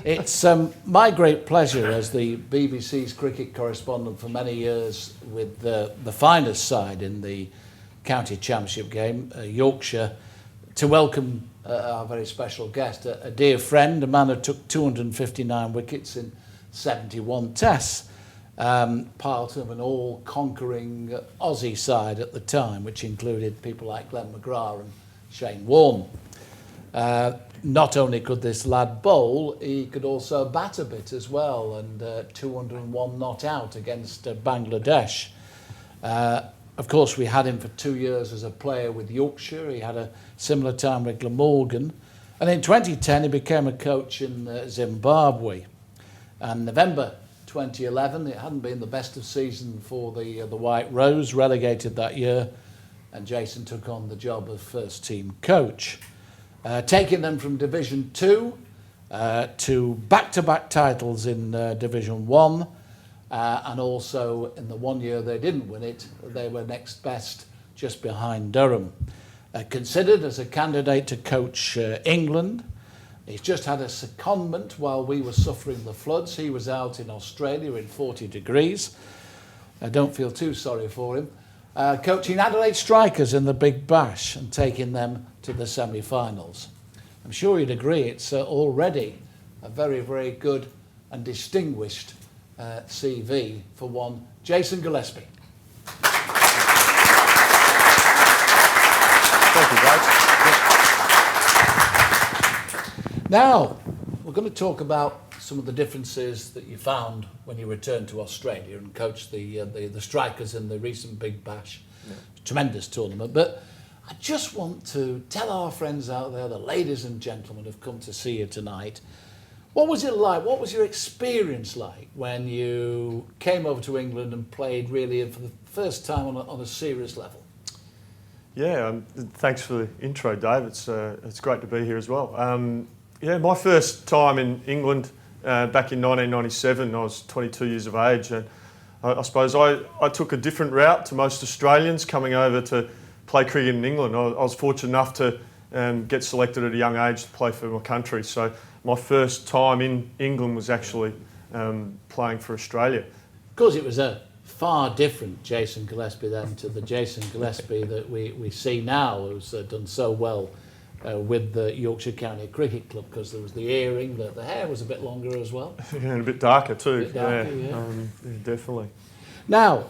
It's my great pleasure as the BBC's cricket correspondent for many years with the finest side in the county championship game, Yorkshire, to welcome our very special guest, a dear friend, a man who took 259 wickets in 71 tests, part of an all-conquering Aussie side at the time, which included people like Glenn McGrath and Shane Warne. Not only could this lad bowl, he could also bat a bit as well, and 201 not out against Bangladesh. Of course, we had him for 2 years as a player with Yorkshire. He had a similar time with Glamorgan. And in 2010, he became a coach in Zimbabwe. And November 2011, it hadn't been the best of season for the White Rose, relegated that year, and Jason took on the job of first team coach. Taking them from Division 2 to back-to-back titles in Division 1, and also in the 1 year they didn't win it, they were next best, just behind Durham. Considered as a candidate to coach England. He's just had a secondment while we were suffering the floods. He was out in Australia in 40 degrees. I don't feel too sorry for him. Coaching Adelaide Strikers in the Big Bash and taking them to the semi-finals. I'm sure you'd agree it's already a very, very good and distinguished CV for one Jason Gillespie. Thank you, guys. Now, we're going to talk about some of the differences that you found when you returned to Australia and coached the Strikers in the recent Big Bash. Yeah. Tremendous tournament. But I just want to tell our friends out there, the ladies and gentlemen who've come to see you tonight, what was it like? What was your experience like when you came over to England and played really for the first time on a serious level? Yeah, thanks for the intro, Dave. It's great to be here as well. My first time in England back in 1997, I was 22 years of age, and I suppose I took a different route to most Australians coming over to play cricket in England. I was fortunate enough to get selected at a young age to play for my country. So my first time in England was actually playing for Australia. Of course, it was a far different Jason Gillespie then to the Jason Gillespie that we see now, who's done so well with the Yorkshire County Cricket Club, because there was the earring, the hair was a bit longer as well. Yeah, and a bit darker too. A bit darker, yeah. Definitely. Now,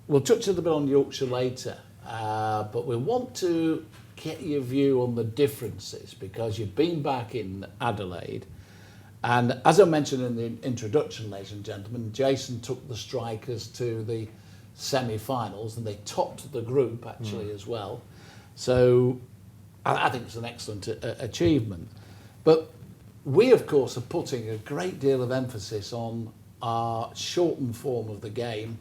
we'll touch a little bit on Yorkshire later, but we want to get your view on the differences, because you've been back in Adelaide, and as I mentioned in the introduction, ladies and gentlemen, Jason took the Strikers to the semi-finals, and they topped the group actually as well. So I think it's an excellent achievement. But we, of course, are putting a great deal of emphasis on our shortened form of the game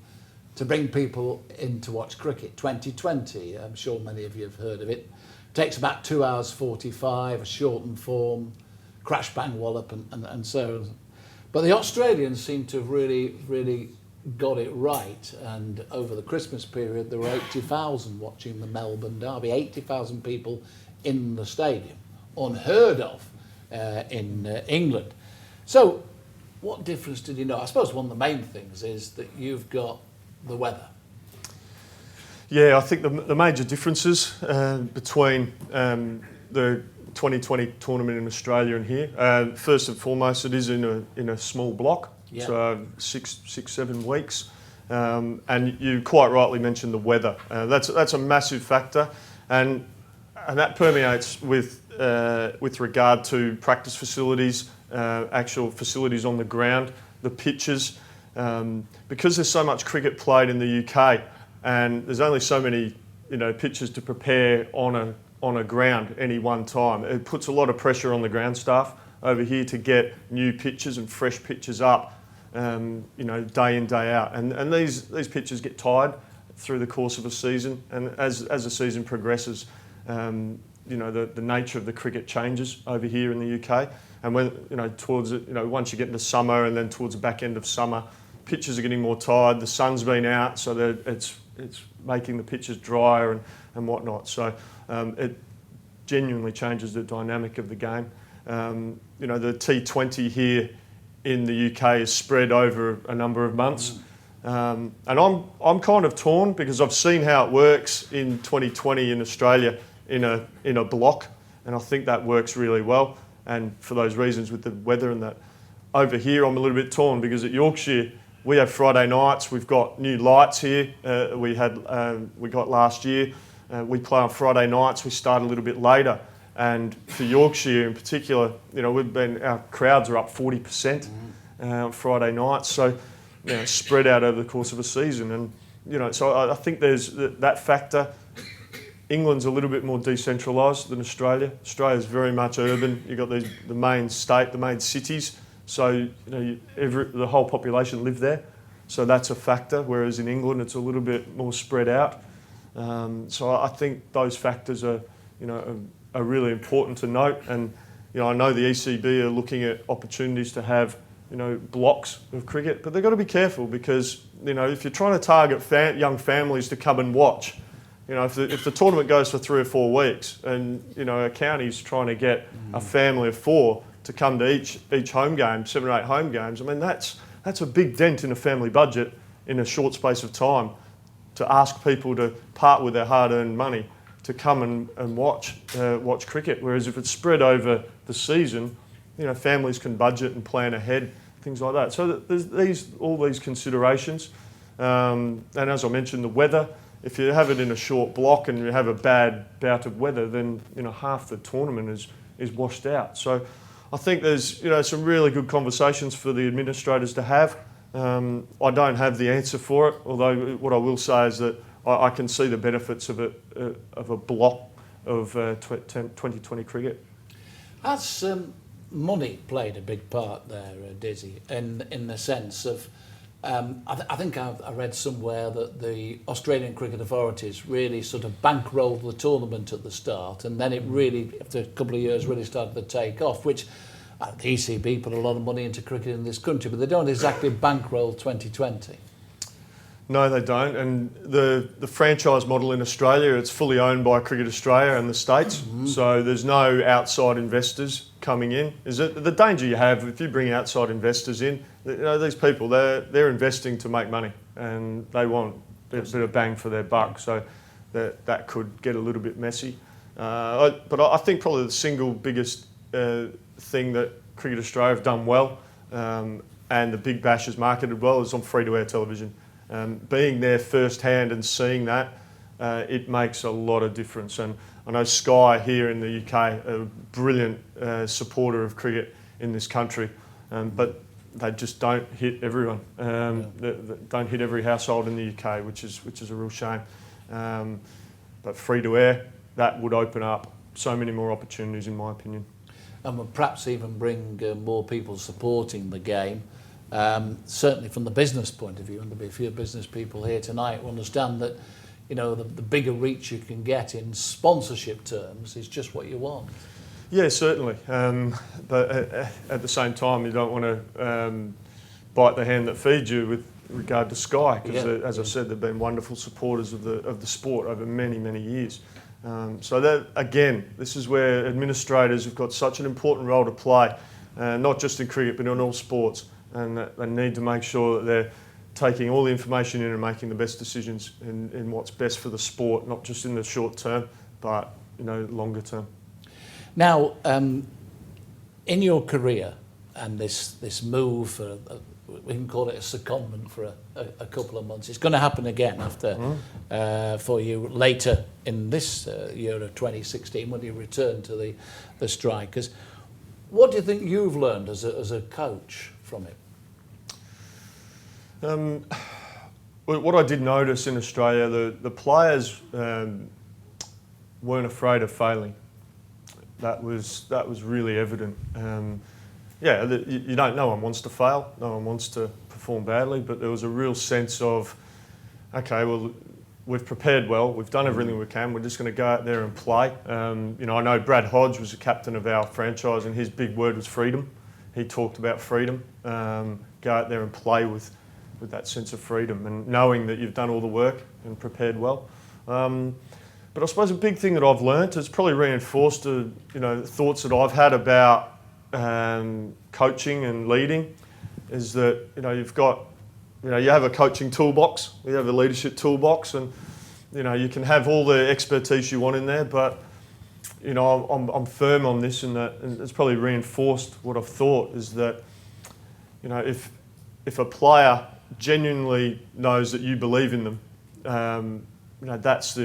to bring people in to watch cricket. 2020, I'm sure many of you have heard of it. Takes about 2 hours 45, a shortened form, crash, bang, wallop, and so on. But the Australians seem to have really got it right, and over the Christmas period there were 80,000 watching the Melbourne Derby, 80,000 people in the stadium, unheard of in England. So what difference did you know? I suppose one of the main things is that you've got the weather. Yeah, I think the major differences between the 2020 tournament in Australia and here, first and foremost, it is in a small block, yeah. So 6-7 weeks, and you quite rightly mentioned the weather. That's a massive factor, and that permeates with regard to practice facilities, actual facilities on the ground, the pitches, because there's so much cricket played in the UK, and there's only so many pitches to prepare on a ground any one time. It puts a lot of pressure on the ground staff over here to get new pitches and fresh pitches up, day in, day out. And these pitches get tired through the course of a season, and as the season progresses, the nature of the cricket changes over here in the UK. And when once you get into summer and then towards the back end of summer, pitches are getting more tired. The sun's been out, so that it's making the pitches drier and whatnot. So it genuinely changes the dynamic of the game. You know, the T20 here in the UK is spread over a number of months. And I'm kind of torn because I've seen how it works in 2020 in Australia in a block, and I think that works really well. And for those reasons with the weather and that, over here I'm a little bit torn because at Yorkshire we have Friday nights. We've got new lights here. We got last year. We play on Friday nights. We start a little bit later. And for Yorkshire in particular, you know, our crowds are up 40% on Friday nights. So, you know, spread out over the course of a season. And, you know, so I think there's that factor. England's a little bit more decentralised than Australia. Australia's very much urban. You've got the main state, the main cities. So, you know, the whole population live there. So that's a factor. Whereas in England, it's a little bit more spread out. So I think those factors are, you know, are really important to note. And, you know, I know the ECB are looking at opportunities to have, you know, blocks of cricket, but they've got to be careful because, you know, if you're trying to target young families to come and watch, you know, if the tournament goes for 3 or 4 weeks and, you know, a county's trying to get a family of 4 to come to each home game, 7 or 8 home games, I mean, that's a big dent in a family budget in a short space of time to ask people to part with their hard-earned money to come and watch cricket. Whereas if it's spread over the season, you know, families can budget and plan ahead, things like that. So there's all these considerations. And as I mentioned, the weather, if you have it in a short block and you have a bad bout of weather, then, you know, half the tournament is washed out. So I think there's, you know, some really good conversations for the administrators to have. I don't have the answer for it, although what I will say is that I can see the benefits of a block of 2020 cricket. Has money played a big part there, Dizzy, in the sense of, I think I read somewhere that the Australian cricket authorities really sort of bankrolled the tournament at the start, and then it really, after a couple of years, really started to take off, which the ECB put a lot of money into cricket in this country, but they don't exactly bankroll 2020. No, they don't. And the franchise model in Australia, it's fully owned by Cricket Australia and the States. So there's no outside investors coming in. Is it the danger you have if you bring outside investors in? You know, these people, they're investing to make money and they want a bit of bang for their buck. So that could get a little bit messy. But I think probably the single biggest thing that Cricket Australia have done well and the Big Bash has marketed well is on free-to-air television. Being there firsthand and seeing that, it makes a lot of difference. And I know Sky here in the UK, a brilliant supporter of cricket in this country, but they just don't hit everyone. They don't hit every household in the UK, which is a real shame. But free-to-air, that would open up so many more opportunities, in my opinion. And would perhaps even bring more people supporting the game. Certainly from the business point of view, and there'll be a few business people here tonight who understand that, you know, the bigger reach you can get in sponsorship terms is just what you want. Yeah, certainly. But at the same time, you don't want to bite the hand that feeds you with regard to Sky, because as I said, they've been wonderful supporters of the sport over many, many years. So that, again, this is where administrators have got such an important role to play, not just in cricket but in all sports. And they need to make sure that they're taking all the information in and making the best decisions in what's best for the sport, not just in the short term, but, you know, longer term. Now, in your career and this move, for we can call it a secondment for a couple of months, it's going to happen again after for you later in this year of 2016 when you return to the Strikers. What do you think you've learned as a coach from it? What I did notice in Australia, the players weren't afraid of failing. That was really evident. You don't. No one wants to fail. No one wants to perform badly. But there was a real sense of, okay, well, we've prepared well. We've done everything we can. We're just going to go out there and play. You know, I know Brad Hodge was the captain of our franchise, and his big word was freedom. He talked about freedom. Go out there and play with that sense of freedom and knowing that you've done all the work and prepared well. But I suppose a big thing that I've learnt has probably reinforced, thoughts that I've had about coaching and leading is that, you have a coaching toolbox, you have a leadership toolbox, and, you can have all the expertise you want in there, but, I'm firm on this, and it's probably reinforced what I've thought, is that, if a player genuinely knows that you believe in them, that's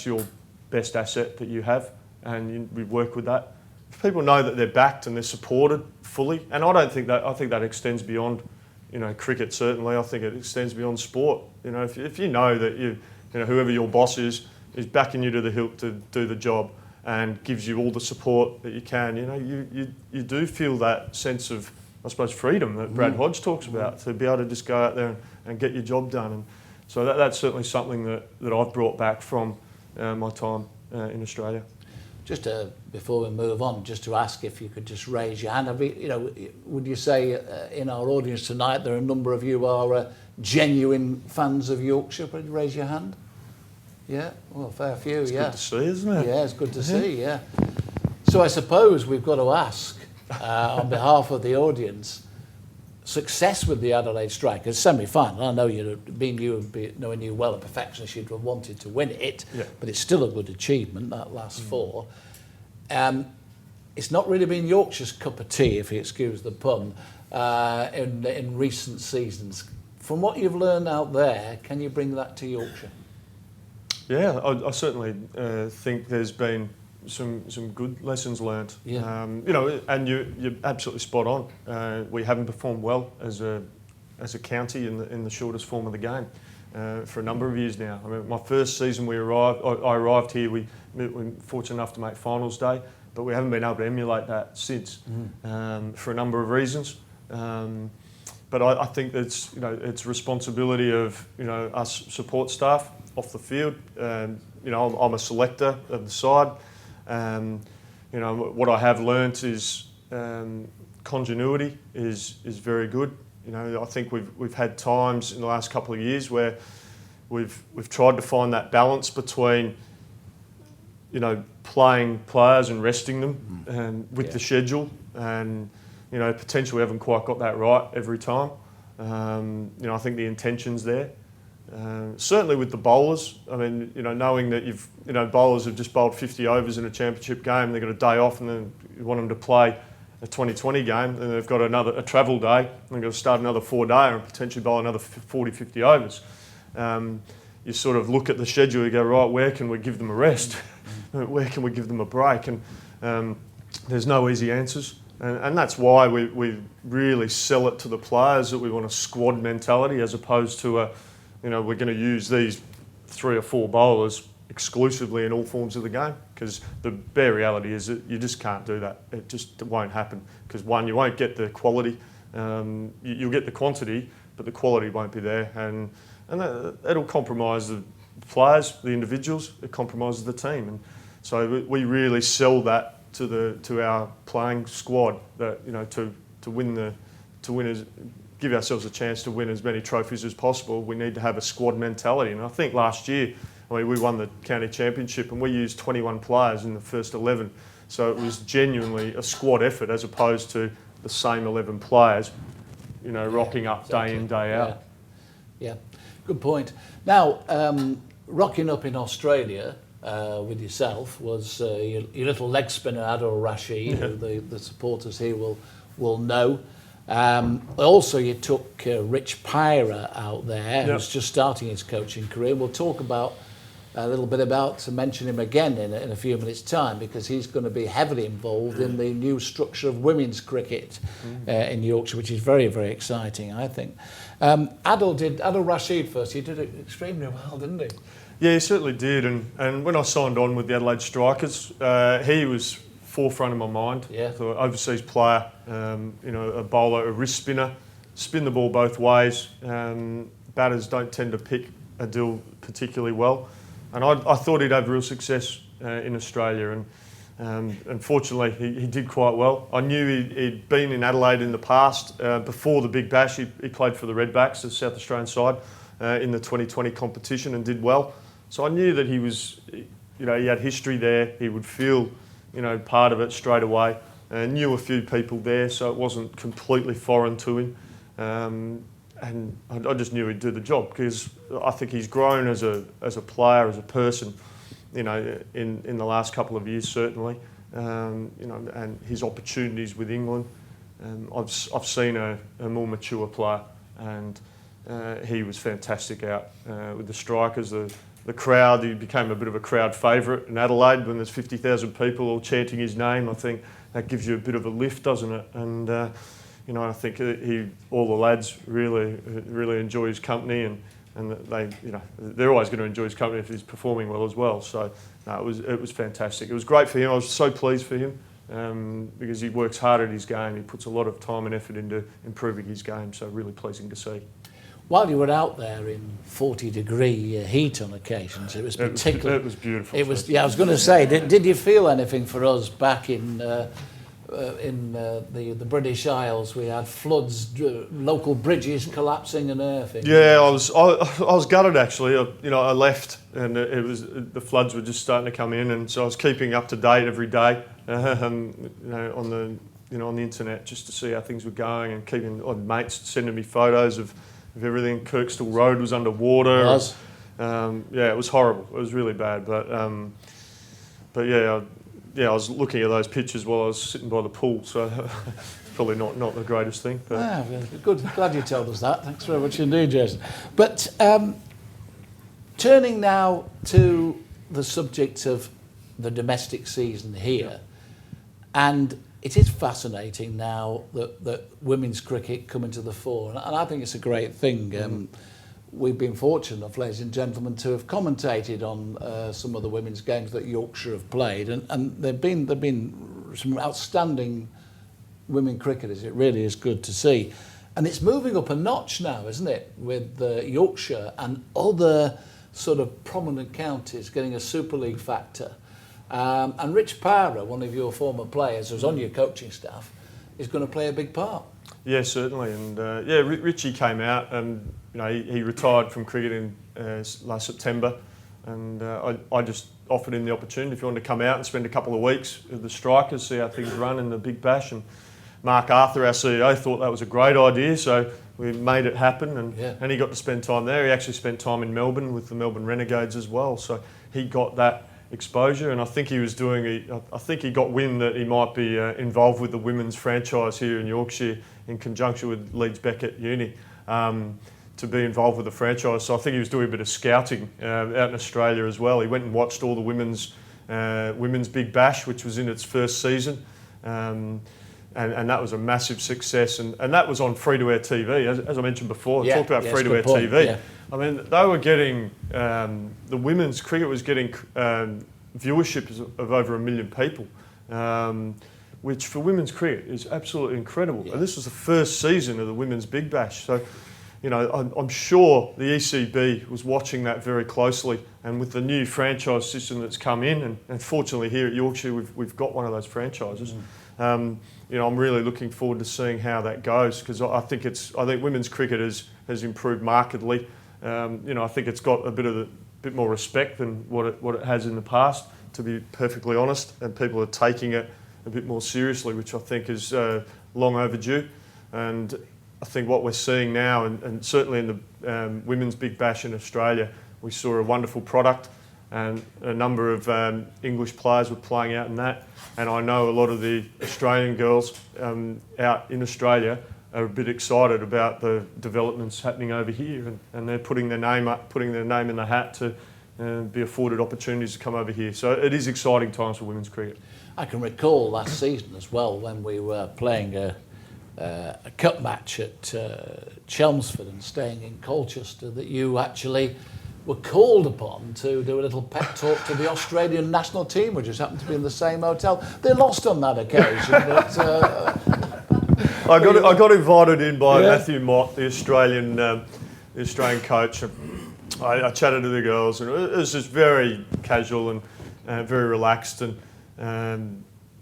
your best asset that you have, and we work with that. If people know that they're backed and they're supported fully, and I think that extends beyond, cricket certainly. I think it extends beyond sport. If you know that whoever your boss is backing you to the hilt to do the job and gives you all the support that you can, you do feel that sense of, I suppose, freedom that Brad Hodge talks about, to be able to just go out there and get your job done. And so that's certainly something that I've brought back from my time in Australia. Just before we move on, just to ask if you could just raise your hand. Would you say in our audience tonight there are a number of you who are genuine fans of Yorkshire? Would you raise your hand? Yeah, well, a fair few. It's good to see, isn't it? Yeah, it's good to see. Yeah. So I suppose we've got to ask on behalf of the audience. Success with the Adelaide Strikers, semi-final. I know knowing you well, a perfectionist, you'd have wanted to win it, but it's still a good achievement, that last four. It's not really been Yorkshire's cup of tea, if you excuse the pun, in recent seasons. From what you've learned out there, can you bring that to Yorkshire? Yeah, I certainly think there's been some good lessons learned. Yeah. And you're absolutely spot on. We haven't performed well as a county in the shortest form of the game for a number of years now. I mean, my first season I arrived here. We were fortunate enough to make finals day, but we haven't been able to emulate that since for a number of reasons. But I think that's it's responsibility of us support staff off the field. I'm a selector of the side. What I have learnt is continuity is very good. I think we've had times in the last couple of years where we've tried to find that balance between playing players and resting them with the schedule, and potentially we haven't quite got that right every time. I think the intention's there. Certainly with the bowlers, I mean, knowing that bowlers have just bowled 50 overs in a championship game, they've got a day off, and then you want them to play a 2020 game, and they've got a travel day, and they've got to start another 4-day and potentially bowl another 40, 50 overs. You sort of look at the schedule, you go, right, where can we give them a rest? Where can we give them a break? And there's no easy answers. And that's why we really sell it to the players that we want a squad mentality, as opposed to we're going to use these 3 or 4 bowlers exclusively in all forms of the game, because the bare reality is that you just can't do that. It just won't happen, because one, you won't get the quality. You'll get the quantity, but the quality won't be there, and it'll compromise the players, the individuals. It compromises the team, and so we really sell that to our playing squad, that give ourselves a chance to win as many trophies as possible. We need to have a squad mentality, and I think last year, we won the county championship and we used 21 players in the first 11, so it was genuinely a squad effort as opposed to the same 11 players, rocking up exactly. Day in, day out. Yeah, good point. Now, rocking up in Australia with yourself was your little leg spinner Adil Rashid, who the supporters here will know. Also, you took Rich Pyra out there, who's just starting his coaching career. We'll talk a little bit to mention him again in a few minutes' time, because he's going to be heavily involved in the new structure of women's cricket in Yorkshire, which is very, very exciting, I think. Adil Rashid first. He did it extremely well, didn't he? Yeah, he certainly did. And when I signed on with the Adelaide Strikers, he was forefront of my mind. Yeah. So overseas player, a bowler, a wrist spinner, spin the ball both ways. Batters don't tend to pick Adil particularly well. And I thought he'd have real success in Australia, and unfortunately he did quite well. I knew he'd been in Adelaide in the past. Before the Big Bash, he played for the Redbacks, the South Australian side, in the 2020 competition, and did well. So I knew that he was, he had history there. He would feel, part of it straight away. knew a few people there, so it wasn't completely foreign to him. And I just knew he'd do the job, because I think he's grown as a player, as a person, you know, in the last couple of years certainly. You know, and his opportunities with England. I've seen a more mature player, and he was fantastic out with the Strikers. The crowd, he became a bit of a crowd favourite in Adelaide when there's 50,000 people all chanting his name. I think that gives you a bit of a lift, doesn't it? And you know, I think all the lads really enjoy his company, and they, you know, they're always going to enjoy his company if he's performing well as well. So no, it was fantastic. It was great for him. I was so pleased for him because he works hard at his game. He puts a lot of time and effort into improving his game. So really pleasing to see. While you were out there in 40-degree heat on occasions, it was particularly... It was beautiful. It was, yeah, I was going to say, did you feel anything for us back in the British Isles? We had floods, local bridges collapsing and everything. Yeah, I was gutted actually. You know, I left and the floods were just starting to come in, and so I was keeping up to date every day, you know, on the internet, just to see how things were going, and keeping mates sending me photos of everything. Kirkstall Road was underwater. It was. Yeah, it was horrible. It was really bad. But yeah, I was looking at those pictures while I was sitting by the pool, so probably not the greatest thing. But. Ah, good. Glad you told us that. Thanks very much indeed, Jason. But turning now to the subject of the domestic season here, and it is fascinating now that women's cricket coming to the fore, and I think it's a great thing. We've been fortunate enough, ladies and gentlemen, to have commentated on some of the women's games that Yorkshire have played, and there've been some outstanding women cricketers. It really is good to see, and it's moving up a notch now, isn't it, with Yorkshire and other sort of prominent counties getting a Super League factor. And Rich Para, one of your former players who's on your coaching staff, is going to play a big part. Yeah, certainly. And yeah, Richie came out, and you know, he retired from cricket in last September, and I just offered him the opportunity if he wanted to come out and spend a couple of weeks with the Strikers, see how things run in the Big Bash. And Mark Arthur, our CEO, thought that was a great idea, so we made it happen, and he got to spend time there. He actually spent time in Melbourne with the Melbourne Renegades as well, so he got that exposure, and I think he was I think he got wind that he might be involved with the women's franchise here in Yorkshire in conjunction with Leeds Beckett Uni to be involved with the franchise. So I think he was doing a bit of scouting out in Australia as well. He went and watched all the women's Big Bash, which was in its first season, and that was a massive success, and that was on free-to-air TV, as I mentioned before. I talked about free-to-air TV. Yeah. I mean, they were getting, the women's cricket was getting viewership of over 1 million people, which for women's cricket is absolutely incredible. Yeah. And this was the first season of the women's Big Bash. So, you know, I'm sure the ECB was watching that very closely, and with the new franchise system that's come in, and fortunately here at Yorkshire we've got one of those franchises. You know, I'm really looking forward to seeing how that goes, because I think women's cricket has improved markedly. You know, I think it's got a bit more respect than what it has in the past, to be perfectly honest, and people are taking it a bit more seriously, which I think is long overdue. And I think what we're seeing now, and certainly in the women's Big Bash in Australia, we saw a wonderful product, and a number of English players were playing out in that. And I know a lot of the Australian girls out in Australia are a bit excited about the developments happening over here, and they're putting their name in the hat to be afforded opportunities to come over here. So it is exciting times for women's cricket. I can recall last season as well, when we were playing a cup match at Chelmsford and staying in Colchester, that you actually were called upon to do a little pep talk to the Australian national team, which just happened to be in the same hotel. They lost on that occasion, but... I got invited in by Matthew Mott, the Australian coach. I chatted to the girls, and it was just very casual and very relaxed, and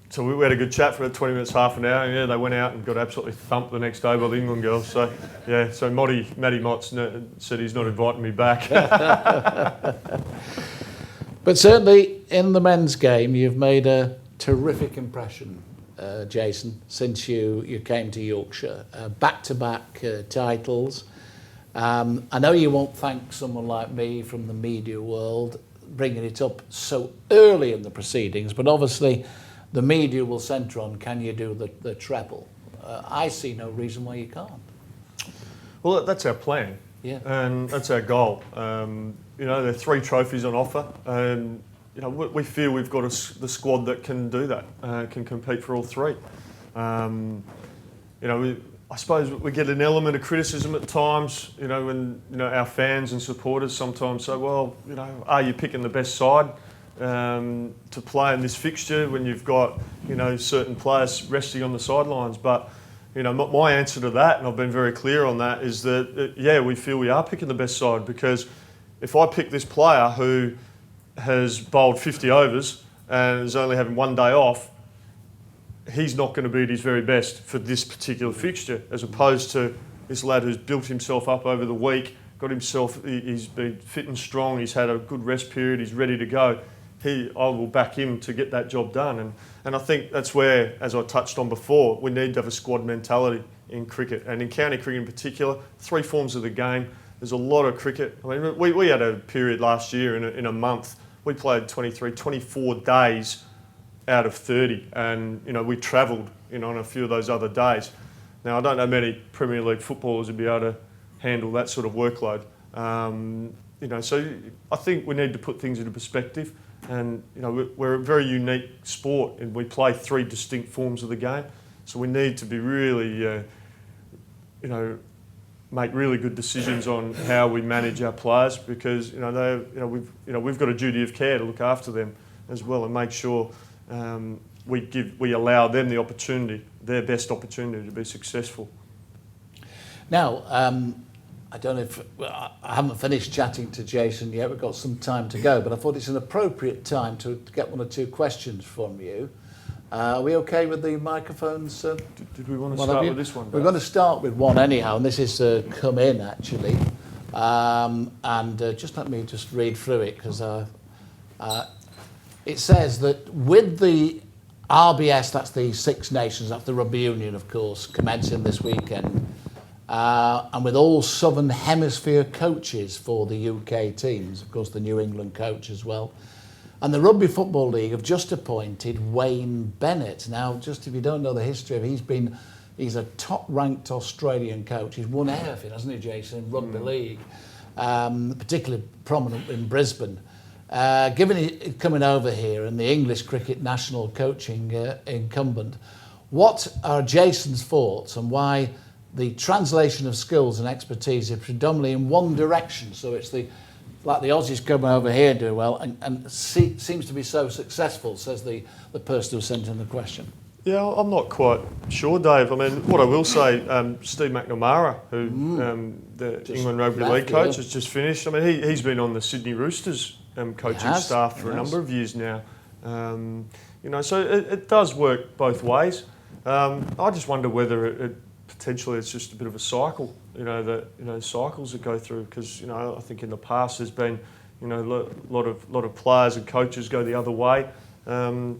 so we had a good chat for about 20 minutes, half an hour. And yeah, they went out and got absolutely thumped the next day by the England girls. So yeah, so Matty Mott said he's not inviting me back. But certainly in the men's game, you've made a terrific impression Jason, since you came to Yorkshire. Back-to-back titles. I know you won't thank someone like me from the media world bringing it up so early in the proceedings, but obviously the media will centre on, can you do the treble? I see no reason why you can't. Well, that's our plan. Yeah. And that's our goal. There are 3 trophies on offer, and we feel we've got the squad that can do that, can compete for all 3. I suppose we get an element of criticism at times, when our fans and supporters sometimes say, well, are you picking the best side to play in this fixture when you've got, certain players resting on the sidelines? But, my answer to that, and I've been very clear on that, is that, we feel we are picking the best side, because if I pick this player who has bowled 50 overs and is only having 1 day off, he's not going to be at his very best for this particular fixture, as opposed to this lad who's built himself up over the week, he's been fit and strong, he's had a good rest period, he's ready to go. I will back him to get that job done. And I think that's where, as I touched on before, we need to have a squad mentality in cricket, and in county cricket in particular. 3 forms of the game. There's a lot of cricket. I mean, we had a period last year in a month, we played 24 days out of 30, and we travelled on a few of those other days. Now, I don't know many Premier League footballers would be able to handle that sort of workload. So I think we need to put things into perspective, and we're a very unique sport, and we play 3 distinct forms of the game. So we need to be really, make really good decisions on how we manage our players, because we've got a duty of care to look after them as well, and make sure we allow them the opportunity, their best opportunity to be successful. Now, I don't know if I haven't finished chatting to Jason yet. We've got some time to go, but I thought it's an appropriate time to get 1 or 2 questions from you. Are we okay with the microphones? Did we want to start with this one? We're going to start with one anyhow, and this is come in actually. Just let me just read through it, because it says that with the RBS, that's the Six Nations, that's the Rugby Union, of course, commencing this weekend, and with all Southern Hemisphere coaches for the UK teams, of course the New England coach as well, and the Rugby Football League have just appointed Wayne Bennett. Now, just if you don't know the history of it, he's a top-ranked Australian coach. He's won everything, hasn't he, Jason, in Rugby League, particularly prominent in Brisbane. Given it coming over here and the English cricket national coaching incumbent, what are Jason's thoughts on why the translation of skills and expertise is predominantly in one direction? So it's like the Aussies coming over here and doing well, and seems to be so successful, says the person who sent in the question. Yeah, I'm not quite sure, Dave. I mean, what I will say, Steve McNamara, who the England Rugby League coach, has just finished. I mean, he's been on the Sydney Roosters coaching staff for a number of years now. So it does work both ways. I just wonder whether potentially it's just a bit of a cycle, cycles that go through, because, I think in the past there's been, a lot of players and coaches go the other way, and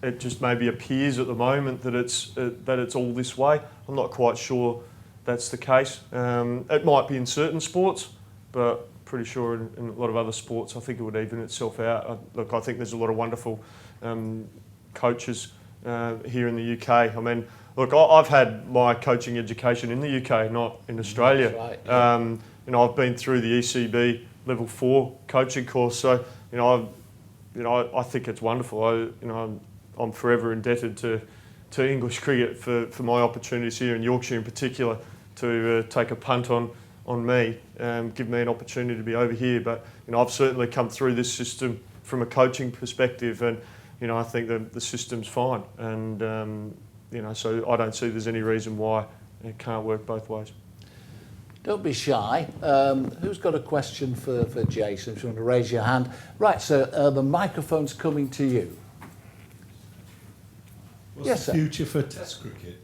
it just maybe appears at the moment that it's all this way. I'm not quite sure that's the case. It might be in certain sports, but pretty sure in a lot of other sports, I think it would even itself out. I think there's a lot of wonderful coaches here in the UK. I mean, look, I've had my coaching education in the UK, not in Australia. That's right, yeah. I've been through the ECB Level 4 coaching course, so I think it's wonderful. I'm forever indebted to English cricket for my opportunities here in Yorkshire in particular to take a punt on me, give me an opportunity to be over here. But I've certainly come through this system from a coaching perspective, and I think the system's fine, and so I don't see there's any reason why it can't work both ways. Don't be shy. Who's got a question for Jason? If you want to raise your hand. Right, so the microphone's coming to you. What's the future for Test cricket?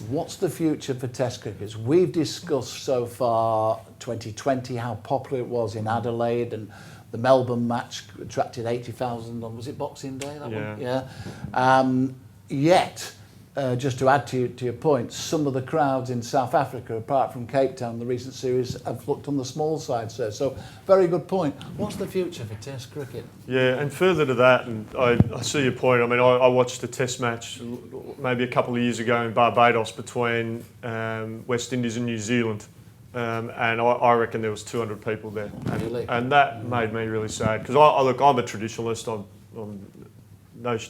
What's the future for Test cricket? We've discussed so far 2020, how popular it was in Adelaide, and the Melbourne match attracted 80,000 on, was it Boxing Day? That one? Yeah. yet, just to add to your point, some of the crowds in South Africa, apart from Cape Town, the recent series, have looked on the small side, sir. So, very good point. What's the future for Test cricket? Yeah, and further to that, and I see your point. I mean, I watched a Test match maybe a couple of years ago in Barbados between West Indies and New Zealand, and I reckon there was 200 people there, and that made me really sad because I'm a traditionalist. I'm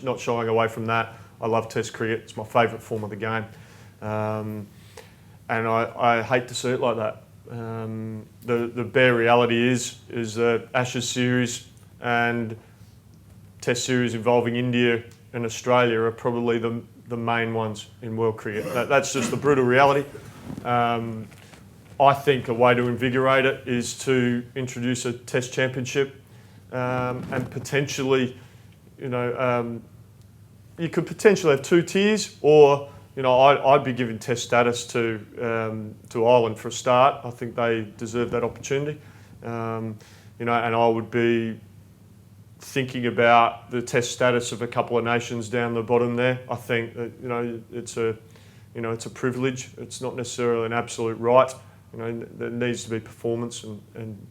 not shying away from that. I love Test cricket. It's my favourite form of the game, and I hate to see it like that. The bare reality is that Ashes series and Test series involving India and Australia are probably the main ones in world cricket. That's just the brutal reality. I think a way to invigorate it is to introduce a Test championship and potentially, you could potentially have 2 tiers, or I'd be giving Test status to Ireland for a start. I think they deserve that opportunity, and I would be thinking about the Test status of a couple of nations down the bottom there. I think that it's a privilege. It's not necessarily an absolute right. There needs to be performance and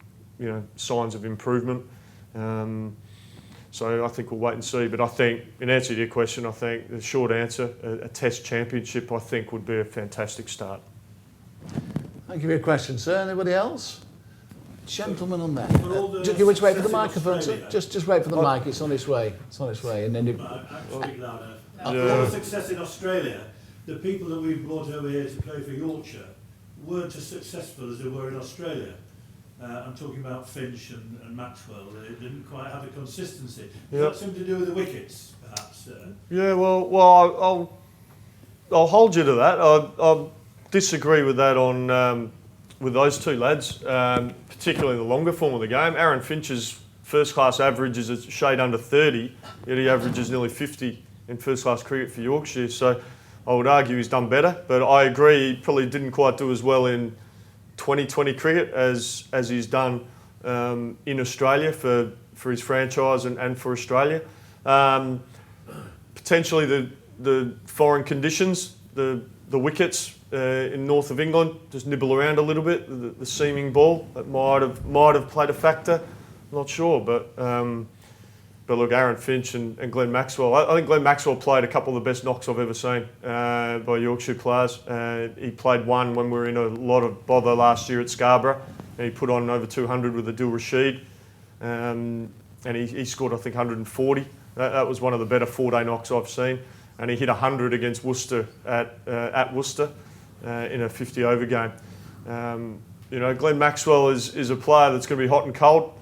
signs of improvement. So I think we'll wait and see. But I think, in answer to your question, I think the short answer, a Test championship, I think would be a fantastic start. Thank you for your question, sir. Anybody else? Gentleman on there. Just you wait for the microphone, sir. Just wait for the mic. It's on its way. It's on its way. And then I'll speak louder. For all the success in Australia, the people that we've brought over here to play for Yorkshire weren't as successful as they were in Australia. I'm talking about Finch and Maxwell. They didn't quite have the consistency. Does that something to do with the wickets, perhaps? Yeah, well, I'll hold you to that. I'll disagree with that on with those 2 lads, particularly the longer form of the game. Aaron Finch's first-class average is a shade under 30, yet he averages nearly 50 in first-class cricket for Yorkshire. So I would argue he's done better, but I agree he probably didn't quite do as well in 2020 cricket as he's done in Australia for his franchise and for Australia. Potentially the foreign conditions, the wickets in north of England just nibble around a little bit. The seaming ball that might have played a factor. I'm not sure, but look, Aaron Finch and Glenn Maxwell. I think Glenn Maxwell played a couple of the best knocks I've ever seen by Yorkshire players. He played one when we were in a lot of bother last year at Scarborough, and he put on over 200 with Adil Rashid, and he scored I think 140. That was one of the better 4-day knocks I've seen, and he hit 100 against Worcester at Worcester in a 50-over game. Glenn Maxwell is a player that's going to be hot and cold,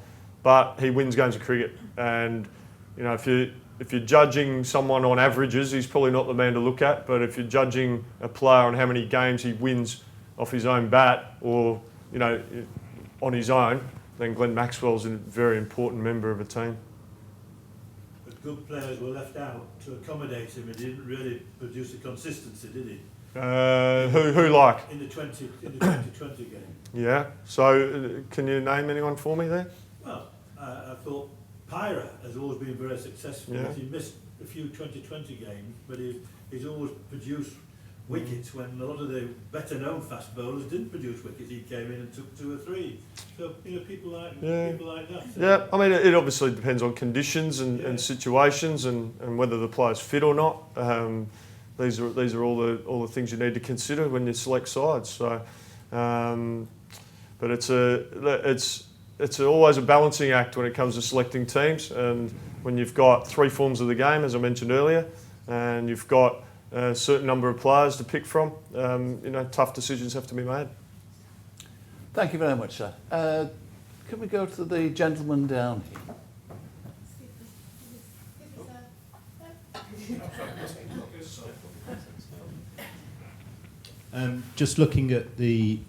but he wins games of cricket. And if you're judging someone on averages, he's probably not the man to look at. But if you're judging a player on how many games he wins off his own bat or on his own, then Glenn Maxwell's a very important member of a team. But good players were left out to accommodate him. He didn't really produce a consistency, did he? Who like? In the 2020 game. Yeah. So can you name anyone for me there? Well, I thought Pyra has always been very successful. Yeah. He missed a few 2020 games, but he's always produced wickets when a lot of the better known fast bowlers didn't produce wickets. He came in and took 2 or 3. So people like that. Yeah, I mean it obviously depends on conditions and situations and whether the player's fit or not. These are all the things you need to consider when you select sides. So, but it's always a balancing act when it comes to selecting teams, and when you've got 3 forms of the game, as I mentioned earlier, and you've got a certain number of players to pick from, tough decisions have to be made. Thank you very much, sir. Can we go to the gentleman down here? Just looking at the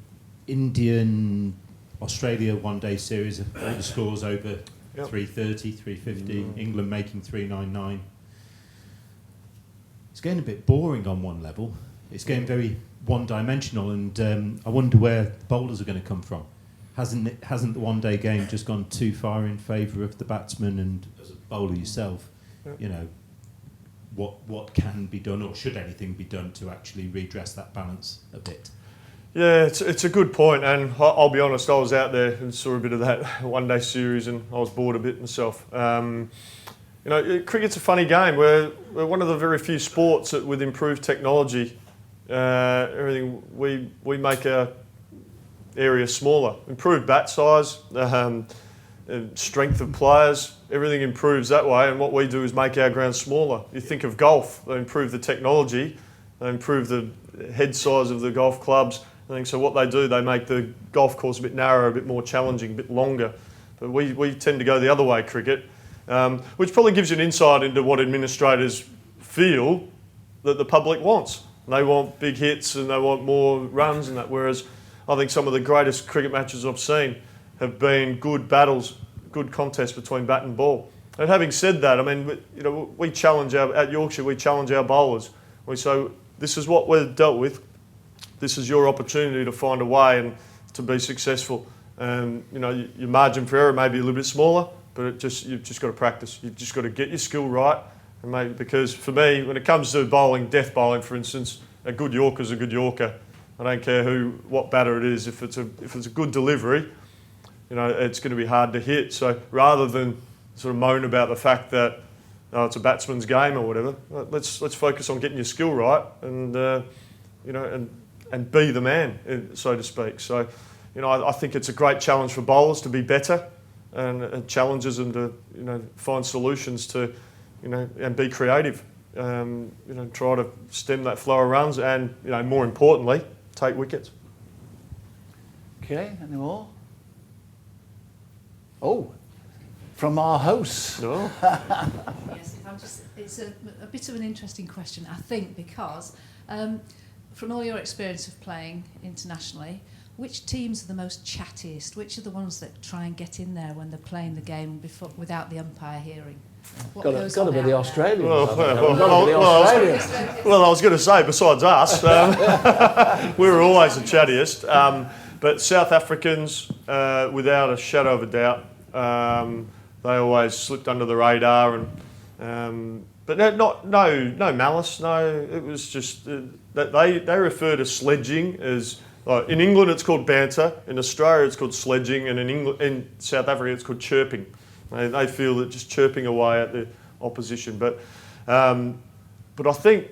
Indian Australia one-day series, all the scores over 330, 350, England making 399. It's getting a bit boring on one level. It's getting very one-dimensional, and I wonder where the bowlers are going to come from. Hasn't the one-day game just gone too far in favour of the batsman? And as a bowler yourself, what can be done, or should anything be done to actually redress that balance a bit? Yeah, it's a good point, and I'll be honest, I was out there and saw a bit of that one-day series, and I was bored a bit myself. Cricket's a funny game. We're one of the very few sports that, with improved technology, everything we make our area smaller. Improved bat size, strength of players, everything improves that way, and what we do is make our ground smaller. You think of golf, they improve the technology, they improve the head size of the golf clubs. I think so. What they do, they make the golf course a bit narrower, a bit more challenging, a bit longer. But we tend to go the other way, cricket, which probably gives you an insight into what administrators feel that the public wants. They want big hits and they want more runs and that. Whereas I think some of the greatest cricket matches I've seen have been good battles, good contests between bat and ball. And having said that, I mean, we challenge at Yorkshire, we challenge our bowlers. We say, this is what we've dealt with. This is your opportunity to find a way and to be successful. And your margin for error may be a little bit smaller, but you've just got to practice. You've just got to get your skill right. And maybe, because for me, when it comes to bowling, death bowling, for instance, a good Yorker's a good Yorker. I don't care what batter it is. If it's a good delivery, it's going to be hard to hit. So rather than sort of moan about the fact that it's a batsman's game or whatever, let's focus on getting your skill right and and be the man, so to speak. So, I think it's a great challenge for bowlers to be better, and it challenges them to, find solutions to, and be creative. Try to stem that flow of runs, and more importantly, take wickets. Okay, any more? Oh, from our host. No. Yes, it's a bit of an interesting question, I think, because from all your experience of playing internationally, which teams are the most chattiest? Which are the ones that try and get in there when they're playing the game without the umpire hearing? Got to be the Australians. Well, Australians. I was going to say, besides us, we were always the chattiest. But South Africans, without a shadow of a doubt, they always slipped under the radar, and but no malice. No, it was just that they refer to sledging as. In England, it's called banter. In Australia, it's called sledging, and in South Africa, it's called chirping. They feel that just chirping away at the opposition. But I think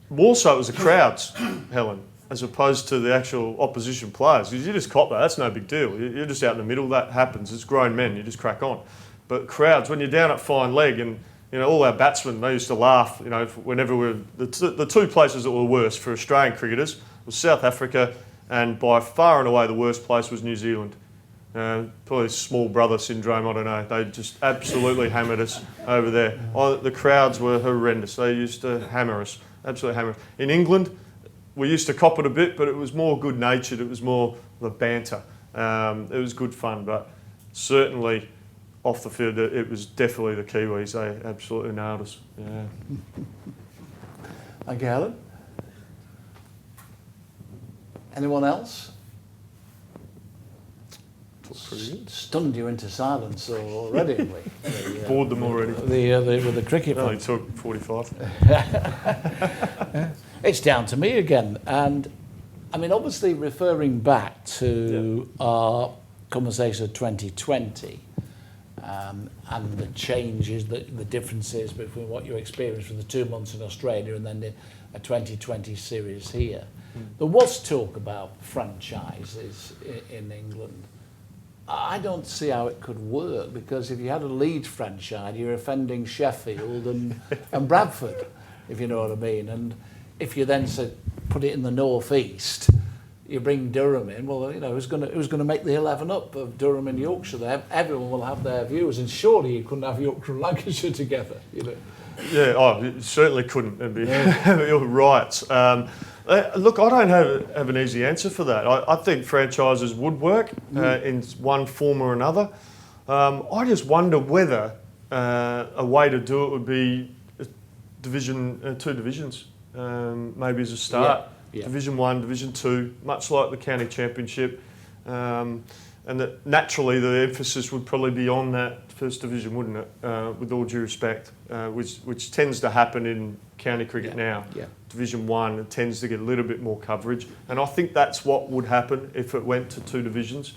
more so it was the crowds, Helen, as opposed to the actual opposition players. Because you just cop that. That's no big deal. You're just out in the middle. That happens. It's grown men. You just crack on. But crowds, when you're down at fine leg, and all our batsmen, they used to laugh. Whenever the two places that were worst for Australian cricketers was South Africa, and by far and away the worst place was New Zealand. Probably small brother syndrome, I don't know. They just absolutely hammered us over there. The crowds were horrendous. They used to hammer us, absolutely hammer us. In England, we used to cop it a bit, but it was more good-natured. It was more the banter. It was good fun, but certainly off the field, it was definitely the Kiwis. They absolutely nailed us. Yeah. Thank you, Helen. Anyone else? Stunned you into silence already, haven't we? Bored them already. With the cricket. It only took 45. It's down to me again. And, I mean, obviously referring back to our conversation of 2020 and the changes, the differences between what you experienced from the 2 months in Australia and then a 2020 series here. There was talk about franchises in England. I don't see how it could work, because if you had a Leeds franchise, you're offending Sheffield and Bradford, if you know what I mean. And if you then said put it in the northeast, you bring Durham in. Well, who's going to make the 11 up of Durham and Yorkshire? Everyone will have their views, and surely you couldn't have Yorkshire and Lancashire together. Yeah, you certainly couldn't. You're right. Look, I don't have an easy answer for that. I think franchises would work in one form or another. I just wonder whether a way to do it would be two divisions, maybe as a start. Yeah. Division 1, Division 2, much like the county championship. and that naturally the emphasis would probably be on that first division, wouldn't it? With all due respect, which tends to happen in county cricket now. Yeah. Division 1, it tends to get a little bit more coverage, and I think that's what would happen if it went to 2 divisions.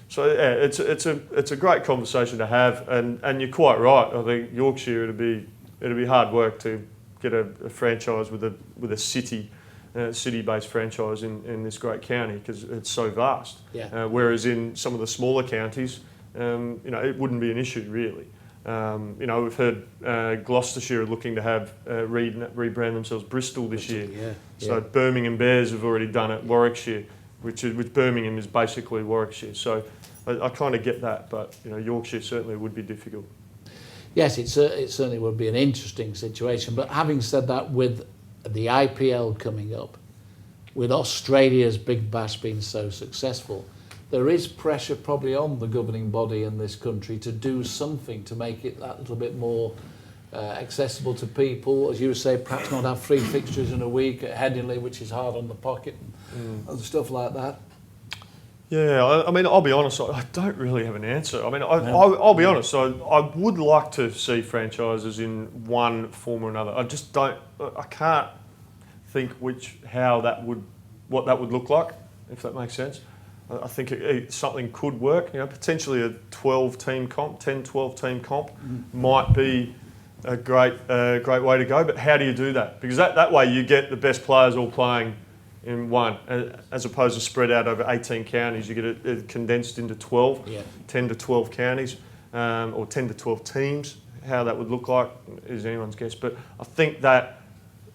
So yeah, it's a great conversation to have, and you're quite right. I think Yorkshire it'd be hard work to get a franchise with a city-based franchise in this great county because it's so vast. Yeah. Whereas in some of the smaller counties, it wouldn't be an issue really. We've heard Gloucestershire are looking to have rebrand themselves Bristol this year. Yeah. So Birmingham Bears have already done it. Warwickshire, which Birmingham is basically Warwickshire. So I kind of get that, but Yorkshire certainly would be difficult. Yes, it certainly would be an interesting situation. But having said that, with the IPL coming up, with Australia's Big Bash being so successful, there is pressure probably on the governing body in this country to do something to make it that little bit more accessible to people. As you say, perhaps not have 3 fixtures in a week at Headingley, which is hard on the pocket and stuff like that. Yeah, I mean, I'll be honest, I don't really have an answer. I mean, I'll be honest, I would like to see franchises in one form or another. I can't think what that would look like, if that makes sense. I think something could work. Potentially a 12-team comp, 10-12-team comp might be a great way to go. But how do you do that? Because that way you get the best players all playing in one, as opposed to spread out over 18 counties. You get it condensed into 12, 10 to 12 counties, or 10 to 12 teams. How that would look like is anyone's guess. But I think that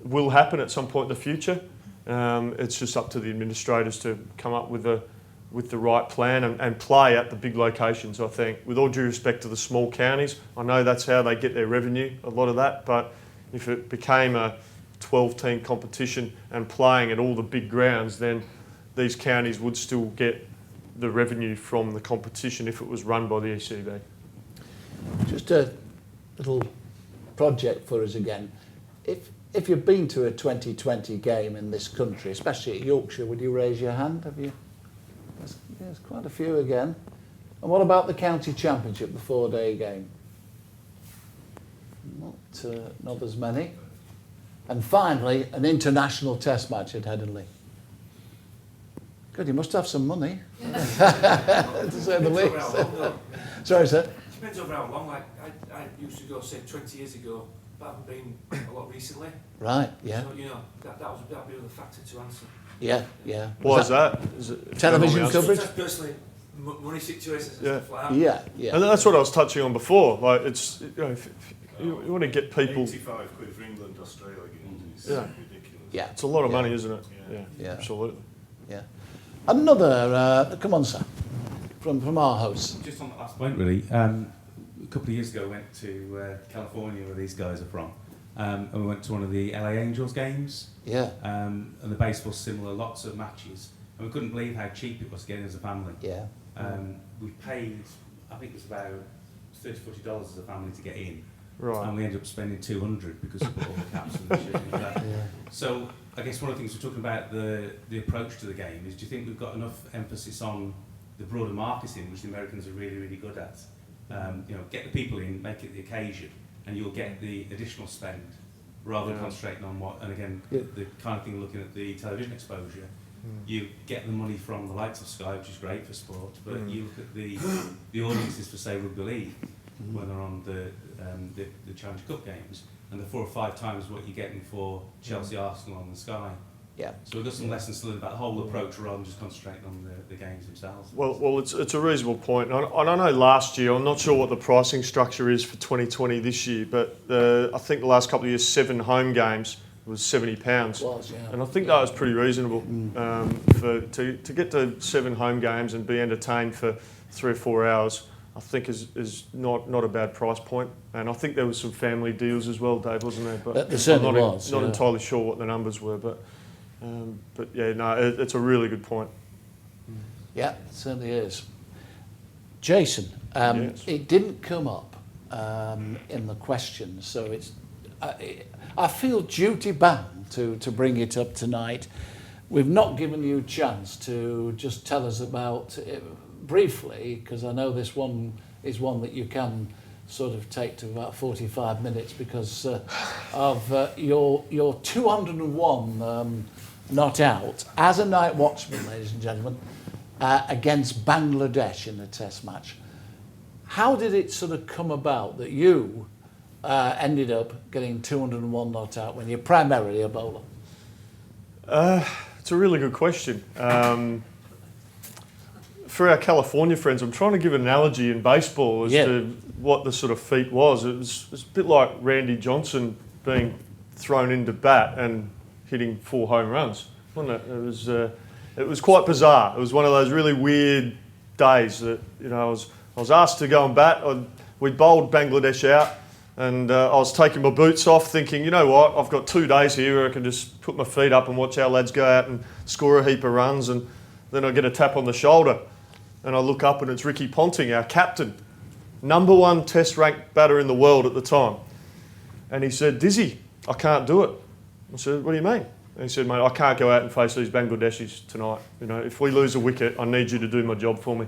will happen at some point in the future. It's just up to the administrators to come up with the right plan and play at the big locations, I think. With all due respect to the small counties, I know that's how they get their revenue, a lot of that, but if it became a 12-team competition and playing at all the big grounds, then these counties would still get the revenue from the competition if it was run by the ECB. Just a little project for us again. If you've been to a 2020 game in this country, especially at Yorkshire, would you raise your hand? Have you? There's quite a few again. And what about the county championship, the 4-day game? Not as many. And finally, an international test match at Headingley. Good, you must have some money, to say the least. Sorry, sir? Depends over how long. Like I used to go, say, 20 years ago, but I haven't been a lot recently. Right, yeah. So, that'd be another factor to answer. Yeah. Why is that? Is it television coverage? Just personally, money situations and stuff like that. Yeah. And that's what I was touching on before. Like, it's, if you want to get people... 85 quid for England, Australia games is ridiculous. Yeah. It's a lot of money, isn't it? Yeah. Absolutely. Yeah. Another, come on, sir, from our host. Just on the last point, really. A couple of years ago, I went to California, where these guys are from, and we went to one of the LA Angels games. Yeah. And the base was similar, lots of matches, and we couldn't believe how cheap it was getting as a family. Yeah. We paid, I think it was about $30-40 as a family to get in. Right. And we ended up spending $200 because of all the caps and the shit and that. Yeah. So I guess one of the things we're talking about the approach to the game is, do you think we've got enough emphasis on the broader marketing, which the Americans are really, really good at? Get the people in, make it the occasion, and you'll get the additional spend rather than concentrating on what, and again, the kind of thing looking at the television exposure. You get the money from the likes of Sky, which is great for sport, but you look at the audiences for, say, rugby league, when they're on the Challenge Cup games, and the 4 or 5 times what you're getting for Chelsea Arsenal on the Sky. Yeah. So we've got some lessons to learn about the whole approach rather than just concentrating on the games themselves. Well, it's a reasonable point. I don't know last year, I'm not sure what the pricing structure is for 2020 this year, but I think the last couple of years, 7 home games was £70. Was, yeah. And I think that was pretty reasonable to get to 7 home games and be entertained for 3 or 4 hours. I think is not a bad price point, and I think there was some family deals as well, Dave, wasn't there? But there certainly I'm was. not entirely sure what the numbers were, but yeah, no, it's a really good point. Yeah, it certainly is. Jason, Yes. it didn't come up in the questions, so it's. I feel duty bound to bring it up tonight. we've not given you a chance to just tell us about it briefly, because I know this one is one that you can sort of take to about 45 minutes because of your 201 not out as a night watchman, ladies and gentlemen, against Bangladesh in a test match. How did it sort of come about that you ended up getting 201 not out when you're primarily a bowler? It's a really good question. For our California friends, I'm trying to give an analogy in baseball as to what the sort of feat was. It was a bit like Randy Johnson being thrown into bat and hitting 4 home runs, wasn't it? It was quite bizarre. It was one of those really weird days that, you know, I was asked to go and bat. We bowled Bangladesh out, and I was taking my boots off thinking, you know what, I've got 2 days here where I can just put my feet up and watch our lads go out and score a heap of runs, and then I get a tap on the shoulder and I look up and it's Ricky Ponting, our captain, #1 test ranked batter in the world at the time. And he said, Dizzy, I can't do it. I said, what do you mean? And he said, mate, I can't go out and face these Bangladeshis tonight. You know, if we lose a wicket, I need you to do my job for me.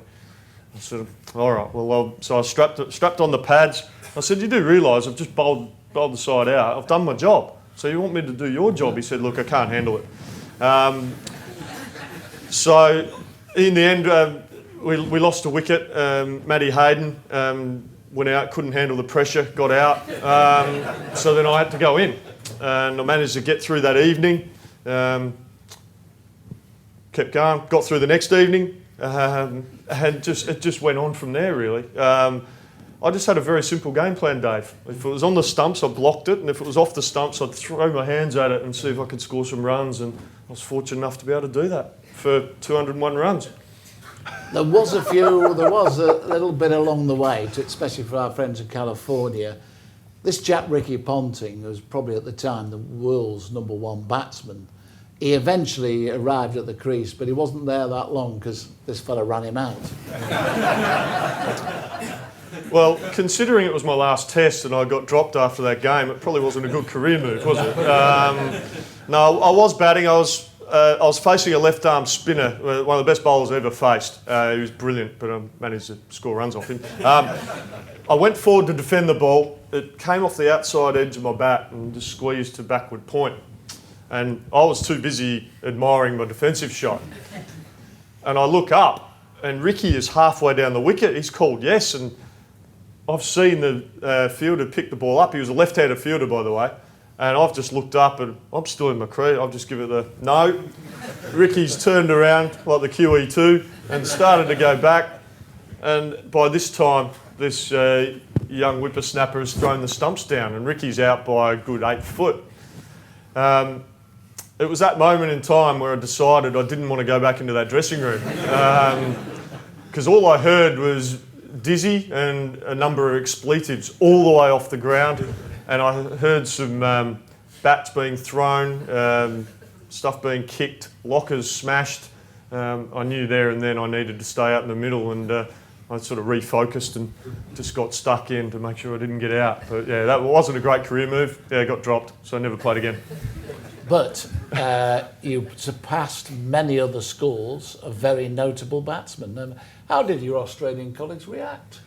I said, all right, well, so I strapped on the pads. I said, you do realise I've just bowled the side out. I've done my job. So you want me to do your job? He said, look, I can't handle it. So in the end, we lost a wicket. Matty Hayden went out, couldn't handle the pressure, got out. So then I had to go in. And I managed to get through that evening. Kept going, got through the next evening. And it just went on from there, really. I just had a very simple game plan, Dave. If it was on the stumps, I blocked it, and if it was off the stumps, I'd throw my hands at it and see if I could score some runs, and I was fortunate enough to be able to do that for 201 runs. There was a little bit along the way, especially for our friends in California. This chap, Ricky Ponting, was probably at the time the world's #1 batsman. He eventually arrived at the crease, but he wasn't there that long because this fella ran him out. Well, considering it was my last test and I got dropped after that game, it probably wasn't a good career move, was it? No, I was batting. I was facing a left-arm spinner, one of the best bowlers I ever faced. He was brilliant, but I managed to score runs off him. I went forward to defend the ball. It came off the outside edge of my bat and just squeezed to backward point. And I was too busy admiring my defensive shot. And I look up, and Ricky is halfway down the wicket. He's called yes, and I've seen the fielder pick the ball up. He was a left-handed fielder, by the way. And I've just looked up, and I'm still in my crease. I've just given it the no. Ricky's turned around like the QE2 and started to go back. And by this time, this young whippersnapper has thrown the stumps down, and Ricky's out by a good 8 foot. It was that moment in time where I decided I didn't want to go back into that dressing room because all I heard was Dizzy and a number of expletives all the way off the ground, and I heard some bats being thrown, stuff being kicked, lockers smashed. I knew there and then I needed to stay out in the middle, and I sort of refocused and just got stuck in to make sure I didn't get out. But yeah, that wasn't a great career move. Yeah, I got dropped, so I never played again. But you surpassed many other scores of very notable batsmen. And how did your Australian colleagues react?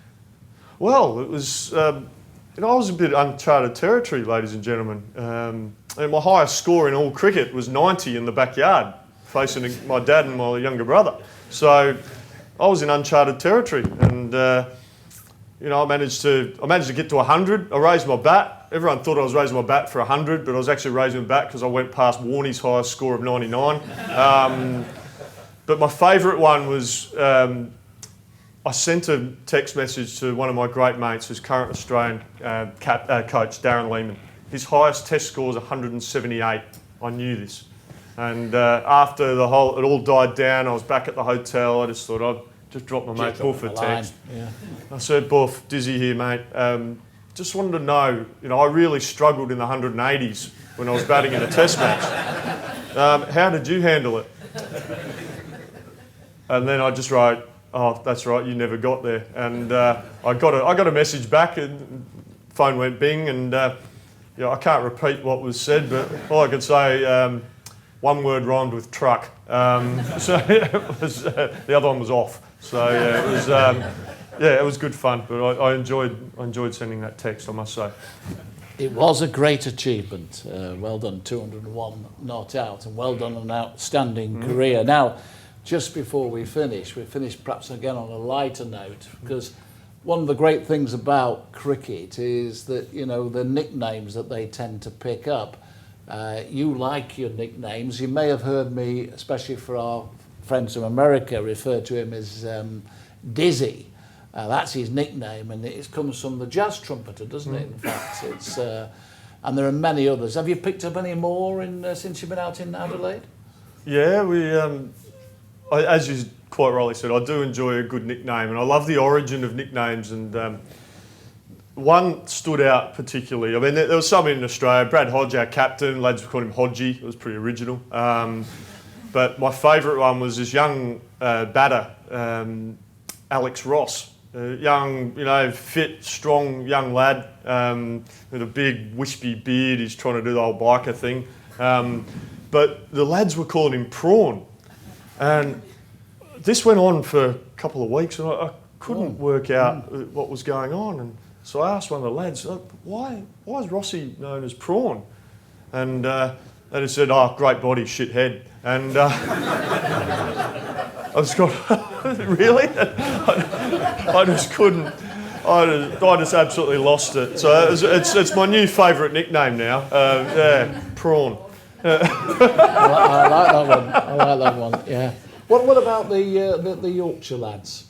Well, it was, I was a bit uncharted territory, ladies and gentlemen. And my highest score in all cricket was 90 in the backyard, facing my dad and my younger brother. So I was in uncharted territory, and I managed to get to 100. I raised my bat. Everyone thought I was raising my bat for 100, but I was actually raising my bat because I went past Warnie's highest score of 99. But my favourite one was I sent a text message to one of my great mates, who's current Australian coach, Darren Lehman. His highest test score was 178. I knew this. And after it all died down, I was back at the hotel. I just thought I'd just drop my mate Buff a text. Yeah. I said, Buff, Dizzy here, mate. Just wanted to know, I really struggled in the 180s when I was batting in a test match. How did you handle it? And then I just wrote, oh, that's right, you never got there. And I got a message back, and phone went bing, and I can't repeat what was said, but all I could say, one word rhymed with truck. So it was, the other one was off. So yeah, it was it was good fun. But I enjoyed sending that text, I must say. It was a great achievement. Well done, 201 not out, and well done, an outstanding career. Now, just before we finish perhaps again on a lighter note, because one of the great things about cricket is that, you know, the nicknames that they tend to pick up. You like your nicknames. You may have heard me, especially for our friends from America, refer to him as Dizzy. That's his nickname, and it comes from the jazz trumpeter, doesn't it? In fact, it's and there are many others. Have you picked up any more since you've been out in Adelaide? Yeah, as you quite rightly said, I do enjoy a good nickname, and I love the origin of nicknames. And one stood out particularly. I mean, there was some in Australia. Brad Hodge, our captain, lads would call him Hodgie. It was pretty original. But my favourite one was this young batter, Alex Ross. Young, you know, fit, strong young lad with a big wispy beard. He's trying to do the old biker thing. But the lads were calling him Prawn. And this went on for a couple of weeks, and I couldn't work out what was going on. And so I asked one of the lads, why is Rossi known as Prawn? And they just said, oh, great body, shithead. And I just got, really? I just couldn't. I just absolutely lost it. So it's my new favourite nickname now. Yeah, Prawn. I like that one. I like that one. Yeah. What about the Yorkshire lads?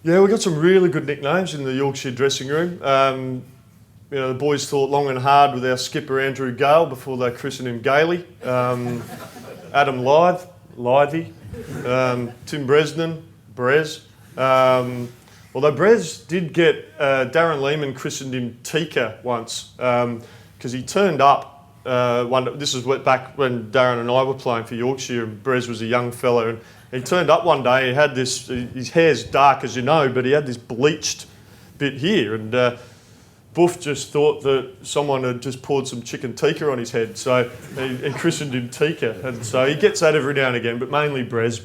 Yeah, we got some really good nicknames in the Yorkshire dressing room. You know, the boys thought long and hard with our skipper Andrew Gale before they christened him Gailey. Adam Lythy. Tim Bresnan, Brez. Although Brez did get Darren Lehman christened him Tika once because he turned up. This is back when Darren and I were playing for Yorkshire, and Brez was a young fellow, and he turned up one day. He had this. His hair's dark, as you know, but he had this bleached bit here, and Buff just thought that someone had just poured some chicken tikka on his head, so he christened him Tika, and so he gets that every now and again, but mainly Brez.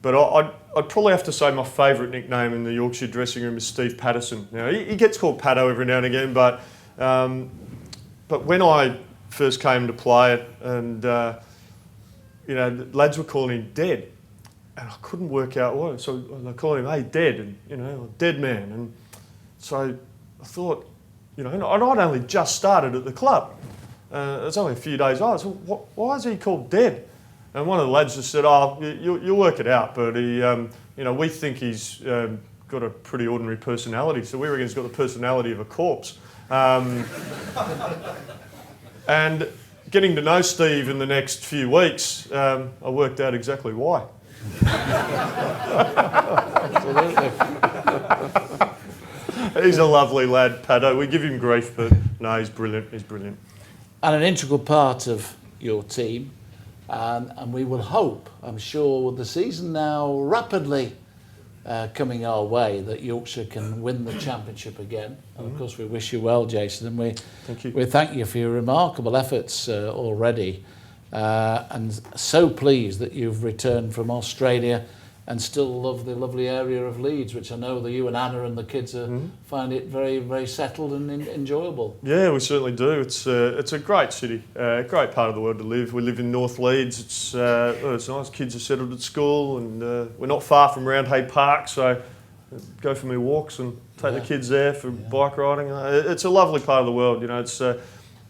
But I'd probably have to say my favourite nickname in the Yorkshire dressing room is Steve Patterson. Now he gets called Patto every now and again, but when I first came to play it, and you know, the lads were calling him Dead, and I couldn't work out why. So they called him, hey, Dead, and you know, Dead Man. And so I thought, you know, and I'd only just started at the club. It's only a few days old. So why is he called Dead? And one of the lads just said, oh, you'll work it out, but he, you know, we think he's got a pretty ordinary personality, so we reckon he's got the personality of a corpse. And getting to know Steve in the next few weeks, I worked out exactly why. Absolutely. He's a lovely lad, Paddo. We give him grief, but no, he's brilliant. He's brilliant. And an integral part of your team, and we will hope, I'm sure, with the season now rapidly coming our way, that Yorkshire can win the championship again. And of course we wish you well, Jason, and we thank you for your remarkable efforts already, and so pleased that you've returned from Australia and still love the lovely area of Leeds, which I know that you and Anna and the kids find it very, very settled and enjoyable. Yeah, we certainly do. It's a great city, a great part of the world to live. We live in North Leeds. It's nice. Kids are settled at school, and we're not far from Roundhay Park, so go for my walks and take the kids there for bike riding. It's a lovely part of the world. You know, it's you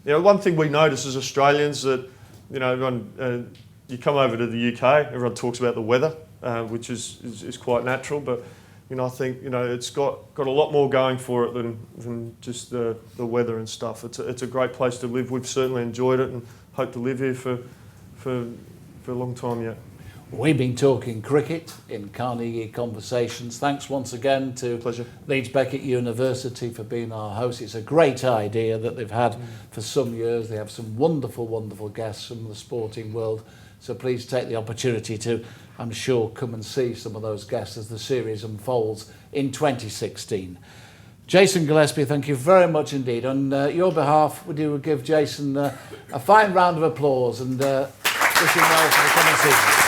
know, one thing we notice as Australians that, you know, everyone you come over to the UK, everyone talks about the weather. Which is quite natural, but you know, I think, you know, it's got a lot more going for it than just the weather and stuff. It's a great place to live. We've certainly enjoyed it and hope to live here for a long time yet. We've been talking cricket in Carnegie Conversations. Thanks once again to Leeds Beckett University for being our host. It's a great idea that they've had for some years. They have some wonderful, wonderful guests from the sporting world. So please take the opportunity to, I'm sure, come and see some of those guests as the series unfolds in 2016. Jason Gillespie, thank you very much indeed. On your behalf, would you give Jason a fine round of applause and wish him well for the coming season?